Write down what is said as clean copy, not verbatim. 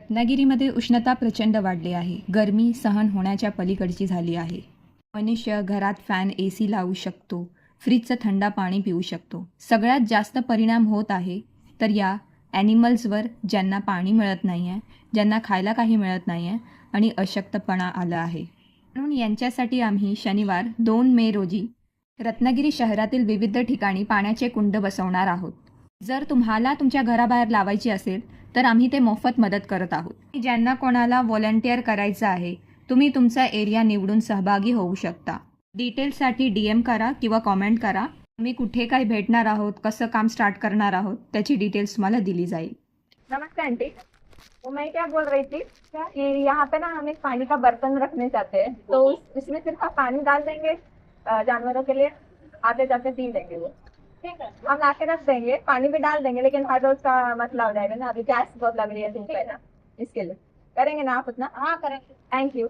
रत्नागिरीमध्ये उष्णता प्रचंड वाढली आहे. गरमी सहन होण्याच्या पलीकडची झाली आहे. मनुष्य घरात फॅन AC लावू शकतो, फ्रीजचं थंड पाणी पिऊ शकतो. सगळ्यात जास्त परिणाम होत आहे तर या ॲनिमल्सवर, ज्यांना पाणी मिळत नाही आहे, ज्यांना खायला काही मिळत नाही आहे आणि अशक्तपणा आला आहे. म्हणून यांच्यासाठी आम्ही शनिवार 2 मे रोजी रत्नागिरी शहरातील विविध ठिकाणी पाण्याचे कुंड बसवणार आहोत. जर तुम्हाला तुमच्या घराबाहेर लावायची असेल तर आम्ही ते मोफत मदत करत आहोत. ज्यांना कोणाला व्हॉलंटिअर करायचं आहे, तुम्ही तुमचा एरिया निवडून सहभागी होऊ शकता. डिटेल्ससाठी DM करा किंवा कॉमेंट करा. आम्ही कुठे काय भेटणार आहोत, कसं काम स्टार्ट करणार आहोत, त्याची डिटेल्स तुम्हाला दिली जाईल. नमस्ते आंटी, तो मैं क्या बोल रही थी कि यहाँ पे ना हम एक पानी का बर्तन रखने चाहते हैं, तो इसमें सिर्फ आप पानी डाल देंगे जानवरों के लिए, आते जाते पी लेंगे वो, ठीक है। हम ला के रख देंगे, पानी भी डाल देंगे, लेकिन हर रोज का मसला हो जाएगा ना, अभी गैस बहुत लग रही है तुमको, है ना, इसके लिए करेंगे ना आप उतना? हाँ करेंगे। Thank you.